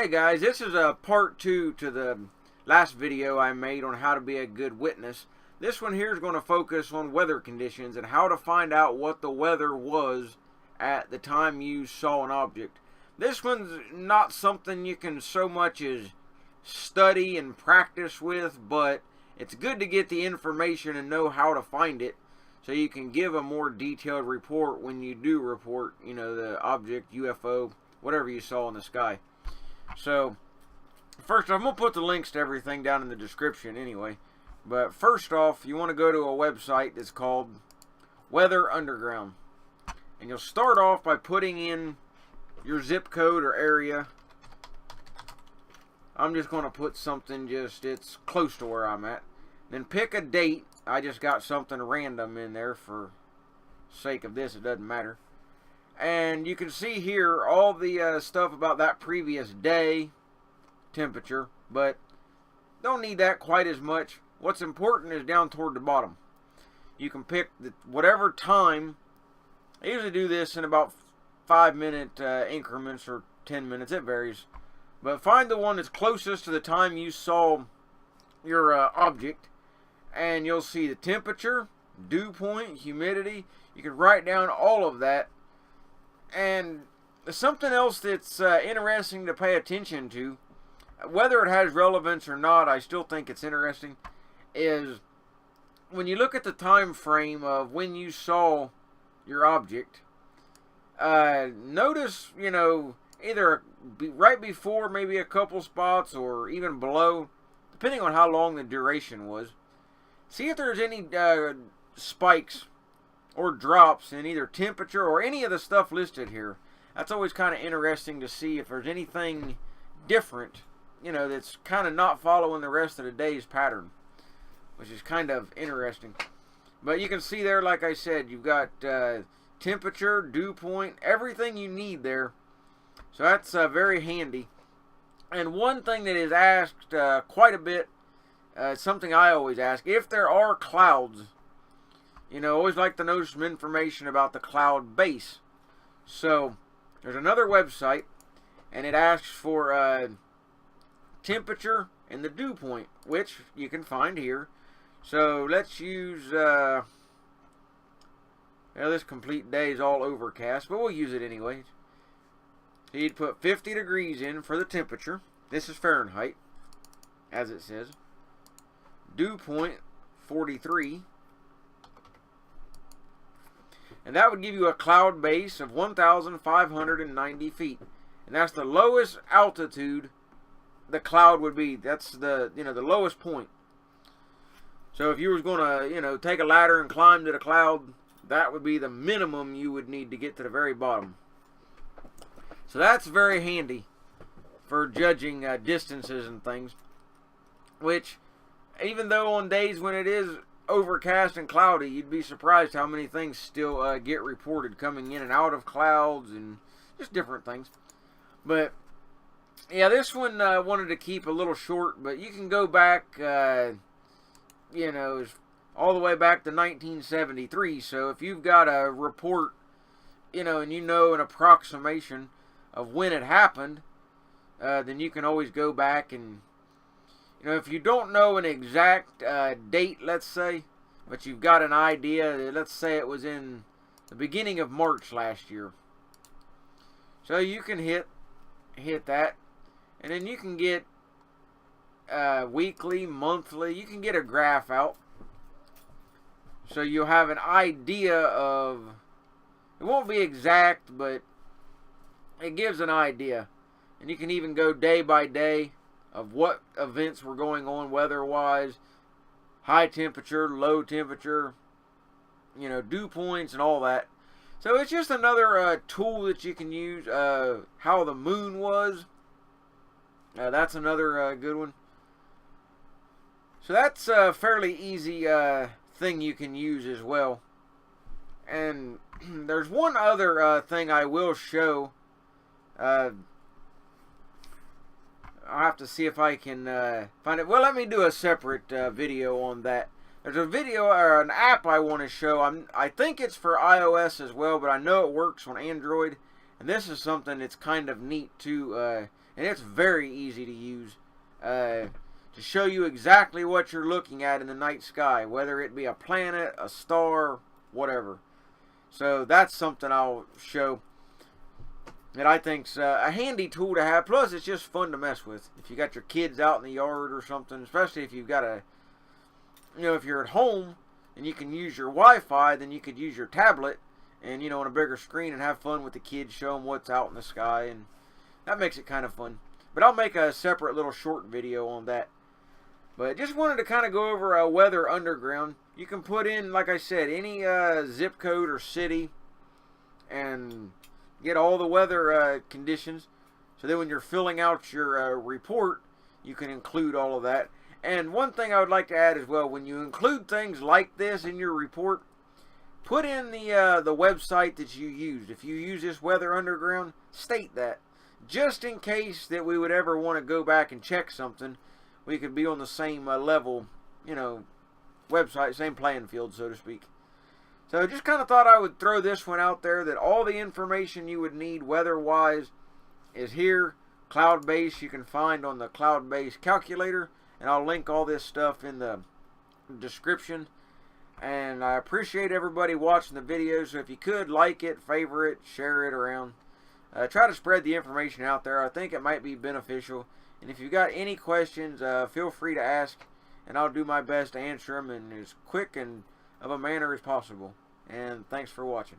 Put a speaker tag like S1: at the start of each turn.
S1: Hey guys, this is a part 2 to the last video I made on how to be a good witness. This one here is going to focus on weather conditions and how to find out what the weather was at the time you saw an object. This one's not something you can so much as study and practice with, but it's good to get the information and know how to find it so you can give a more detailed report when you do report, the object, UFO, whatever you saw in the sky. So, first I'm going to put the links to everything down in the description anyway. But first off, you want to go to a website that's called Weather Underground. And you'll start off by putting in your zip code or area. I'm just going to put something it's close to where I'm at. Then pick a date. I just got something random in there for sake of this, it doesn't matter. And you can see here all the stuff about that previous day, temperature, but don't need that quite as much. What's important is down toward the bottom. You can pick whatever time. I usually do this in about 5-minute increments or 10 minutes, it varies. But find the one that's closest to the time you saw your object, and you'll see the temperature, dew point, humidity. You can write down all of that. And something else that's interesting to pay attention to, whether it has relevance or not, I still think it's interesting, is when you look at the time frame of when you saw your object, notice, either right before, maybe a couple spots, or even below, depending on how long the duration was. See if there's any spikes or drops in either temperature or any of the stuff listed here. That's always kind of interesting to see if there's anything different, that's kind of not following the rest of the day's pattern, which is kind of interesting. But you can see there, like I said, you've got temperature, dew point, everything you need there. So that's very handy. And one thing that is asked quite a bit, something I always ask, if there are clouds, always like to know some information about the cloud base. So, there's another website, and it asks for temperature and the dew point, which you can find here. So, let's use, this complete day is all overcast, but we'll use it anyway. So, you'd put 50 degrees in for the temperature. This is Fahrenheit, as it says. Dew point, 43. And that would give you a cloud base of 1,590 feet. And that's the lowest altitude the cloud would be. That's the lowest point. So if you was going to, take a ladder and climb to the cloud, that would be the minimum you would need to get to the very bottom. So that's very handy for judging distances and things. Which, even though on days when it is overcast and cloudy, you'd be surprised how many things still get reported coming in and out of clouds and just different things. But yeah, this one wanted to keep a little short, but you can go back all the way back to 1973. So if you've got a report, and an approximation of when it happened, then you can always go back and if you don't know an exact date, let's say, but you've got an idea, let's say it was in the beginning of March last year. So you can hit that, and then you can get weekly, monthly, you can get a graph out. So you'll have an idea of, it won't be exact, but it gives an idea. And you can even go day by day of what events were going on weather-wise, high temperature, low temperature, dew points and all that. So it's just another tool that you can use. How the moon was, that's another good one. So that's a fairly easy thing you can use as well. And there's one other thing I will show. I'll have to see if I can find it. Well, let me do a separate video on that. There's a video or an app I want to show. I think it's for iOS as well, but I know it works on Android. And this is something that's kind of neat too, and it's very easy to use to show you exactly what you're looking at in the night sky, whether it be a planet, a star, whatever. So that's something I'll show that I think's a handy tool to have. Plus, it's just fun to mess with. If you got your kids out in the yard or something, especially if you've got if you're at home and you can use your Wi-Fi, then you could use your tablet and, on a bigger screen and have fun with the kids, show them what's out in the sky, and that makes it kind of fun. But I'll make a separate little short video on that. But just wanted to kind of go over weather underground. You can put in, like I said, any zip code or city and get all the weather conditions. So then when you're filling out your report, you can include all of that. And one thing I would like to add as well, when you include things like this in your report, put in the website that you used. If you use this Weather Underground, state that. Just in case that we would ever want to go back and check something, we could be on the same level, website, same playing field, so to speak. So just kind of thought I would throw this one out there, that all the information you would need weather-wise is here. Cloud-based, you can find on the cloud-based calculator, and I'll link all this stuff in the description. And I appreciate everybody watching the video, so if you could, like it, favorite it, share it around. Try to spread the information out there. I think it might be beneficial. And if you've got any questions, feel free to ask, and I'll do my best to answer them in as quick and of a manner as possible. And thanks for watching.